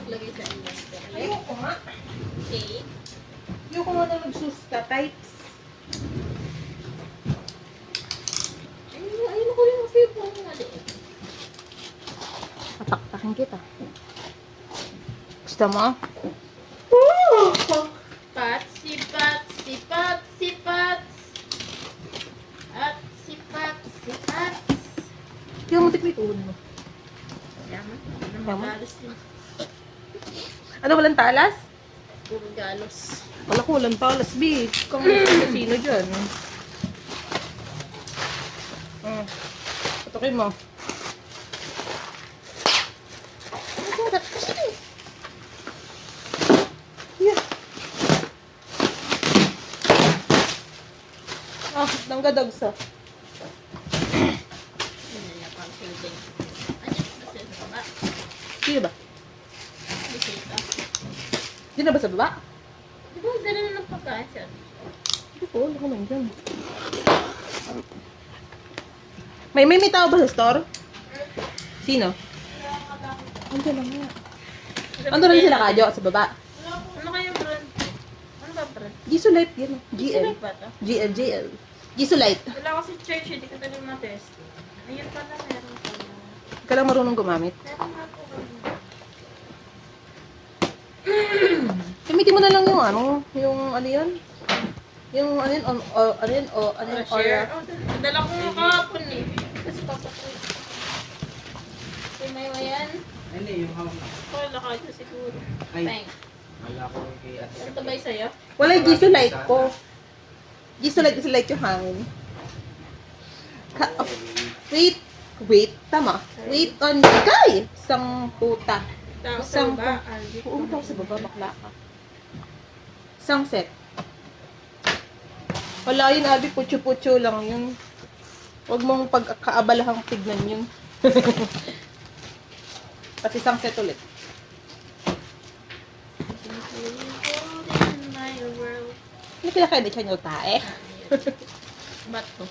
lagay sa inventory. Ayoko nga. Okay. Ayoko nga na nagsusta types. Ayun ko yung kasi po yung maliit. Pataktakin kita. Gusto mo? Patsi, patsi, patsi, pats. At si patsi, pats. Yung mutik may tuhod mo. Yaman. Yaman? Galos din. Ano, walang talas? Puro galos. Wala ko, walang talas, B. Kung sino dyan. Patukin mo. Yeah. Nanggadagsa. Ano niya pang shielding. Ano kasi sa baba? Sino ba? Bisita. Sino ba sa baba? Di ba dala na ng pagkain siya? Hindi ko, wala ko lang dyan. May tao ba sa store? Sino? Andiyan lang nga. Ano rin sila kadyo sa baba? Ano kaya brand? Ano ba brand? Gisulite yan. GL. Sino ba ito? GL. Gisulite. Wala kasi church, hindi ko tayo na-test. Ayun pala, meron pala. Hindi ka lang marunong gumamit. Meron nga po kami. Gamitin mo na lang yung ano, yung ano yun? Yung ano yun, ano yun, ano yun, Share. aura. Oh, dala ko nga kahapon eh. Kasi papakoy. May mayan. Hindi, yung hawak na. Wala ka dyan siguro. Ay. Thanks. Wala ko kay ate. Ano to ba yung sa'yo? Wala yung Gisulite ko. Gisulite yung hangin. Wait, tama. Wait on the guy. Isang puta. Tao Isang sa baba. Oo, tao sa baba, bakla ka. Isang set. Wala yun, Abi, putyo-putyo lang yun. Huwag mong pagkaabalahang tignan yun. At isang set ulit. Hindi kinakain siya nyo tae. Ba't to?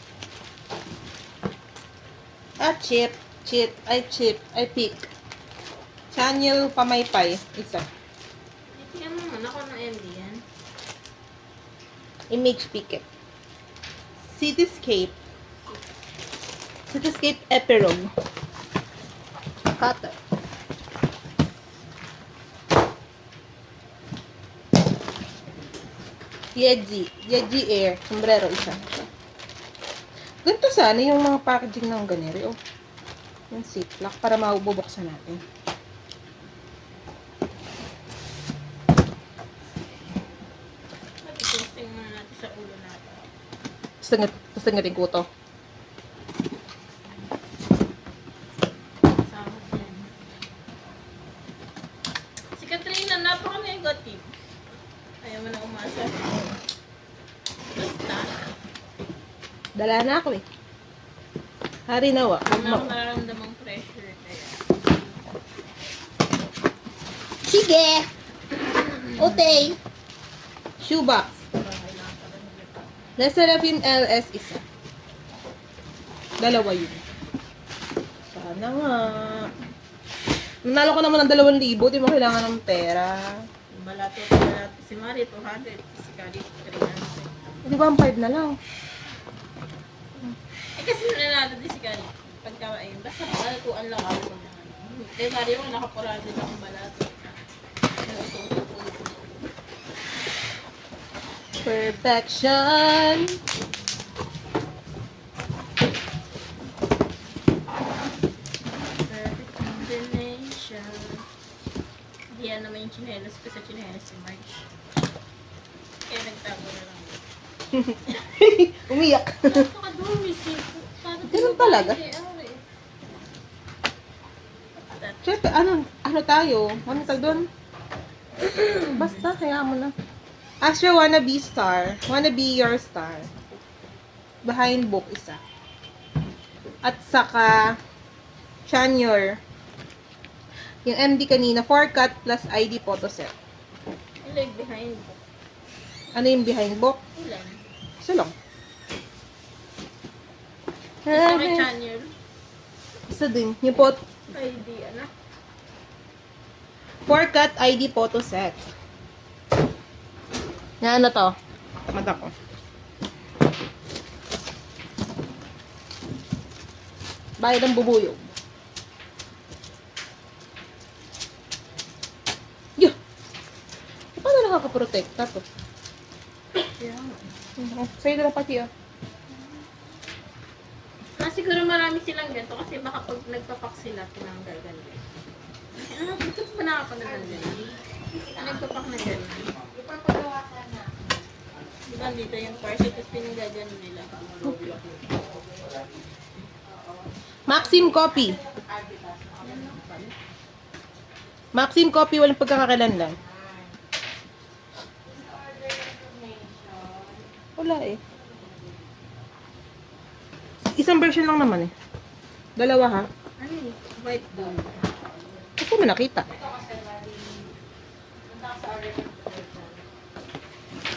Chip, ay pick. Channel pamaypay. Isa. Tingnan mo man ako ng MD yan. Image picket. Cityscape. Cityscape Epilogue. Cutter. Yeji Air. Sombrero isa. Ganito sana yung mga packaging ng ganito. Oh. Yung ziplock para mabubuksan natin. Testing muna natin sa ulo natin. Tapos tangating ko to. Sahod yan. Si Katrina, napaka-negative. Ayaw mo na umasa. Basta. Dala na ako eh. Hari nawa. Wala akong nararamdamang pressure. Kaya. Sige! Okay. Shoebox. Kailangan pala nila. Leserafin LS isa. Dalawa yun. Sana nga. Nanalo ko naman ng 2,000. Di mo kailangan ng pera. Balato si Mari, 200. Si Kali, 300. Di ba ang 5 na lang? Eh kasi nanalo din si Kali. Pagkain. Basta ko ang lakal ko na. Eh Mari yung nakapurado din akong balato. Perfection! Perfect combination. Hindi yan naman yung chinelas ko sa chinelas si Marge. Kaya nagtago na lang. Umiyak. Napakadumi si. Ganun talaga? Siyempre, ano tayo? Ano tag doon? Basta, kaya mo na. Astra wanna be star. Wanna be your star. Behind book isa. At saka, Chanyor. Yung MD kanina, 4 cut plus ID photo set. Ilag behind ko. Ano yung behind book? Ilan? Isa lang. Isa kay Channel. Isa din. Yung pot. ID, ano? 4-cut ID photo set. Yan na to. Mata ko. Bayad ang bubuyog. Yo! Paano nakaka-protect? Tapos. Sa'yo na lang pati ah. Siguro marami silang ganito kasi baka pag nagpapak sila, tinanggal ganito. Ito pa nakapanood ng ganito. Nagpapak na ganito. Diba dito yung parcel, tapos pinagagano nila. Maxim copy. Maxim copy, walang pagkakakilanlan. Wala eh. Isang version lang naman eh. Dalawa ha. Ano eh? White gold. Kasi mo nakita.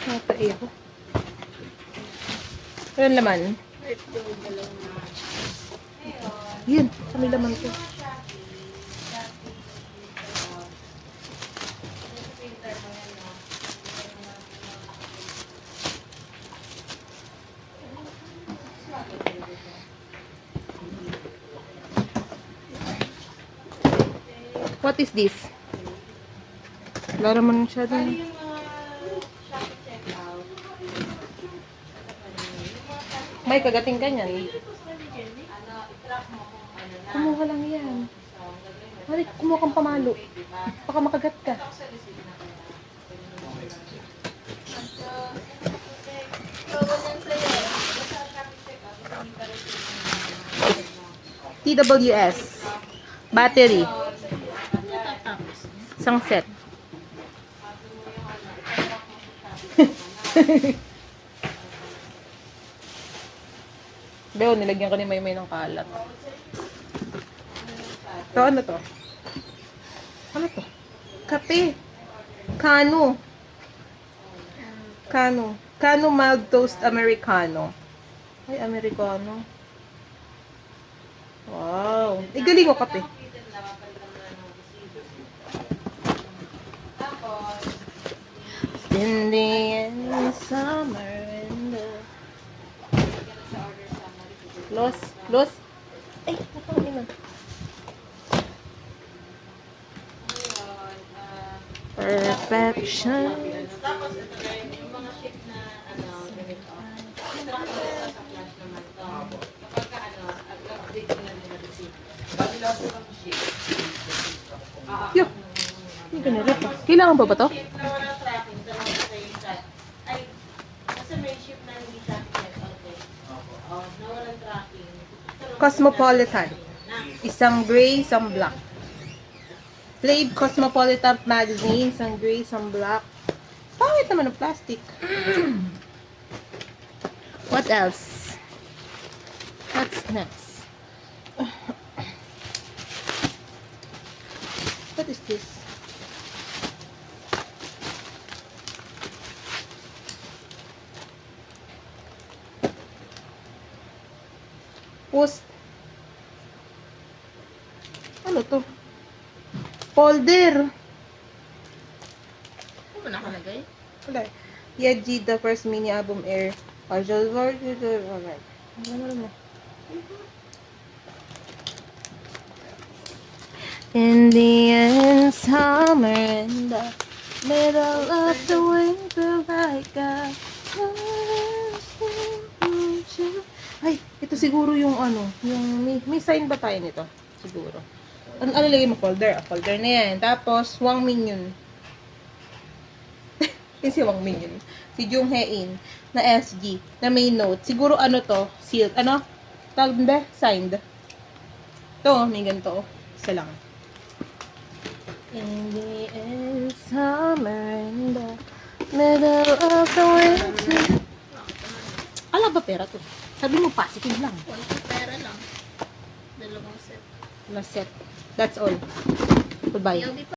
Nata eh ako. Walang laman. White gold, dalawa. Yun, kami laman ko. What is this? Wala naman siya dun. May kagating ka niyan. Kumuha lang yan. Mali, kumuha kang pamalo. Baka makagat ka. TWS. Battery. Isang set. Beo, nilagyan ko ni Maymay ng kalat. Ito, ano to? Ano to? Kape. Kano. Kano. Kano mild toast Americano. Ay, Americano. Wow. Igaling ko kape. In the end, summer in the... Los. Ay, nakakaliman. Perfection. Tapos ito rin, yung mga ship na ganito. Sa flash naman to. Kapag update nila nila receipt. Yo. Hindi ka nila pa. Kailangan pa ba to? Ship na walang tracking, dalawa sa yung set. Ay, kasi may ship na hindi tracking. Okay. Na walang tracking. Cosmopolitan. Isang gray, isang black. Play Cosmopolitan magazine, isang gray, isang black. Pangit naman ang plastic. What else? What's next? What is this? Post. Ano to? Folder. Ano ba nakalagay? Wala. Yeji, the first mini album air. Casual word. Alright. Ano mo? In the end, summer in the middle of the winter like a... Ay, ito siguro yung ano, yung may sign ba tayo nito? Siguro. Ano lagay mo? Folder. Folder na yan. Tapos, Wang Minion. Yung si Wang Minion. Si Jung Hae-in na SG na may note. Siguro ano to? Sealed. Ano? Tawag ba? Signed. Ito, may ganito. Isa lang. In the end, summer in the middle of the winter. Ala ba pera to? Sabi mo positive lang. Wala ko pera lang. Dalawang set. Last set. That's all. Goodbye. Yogi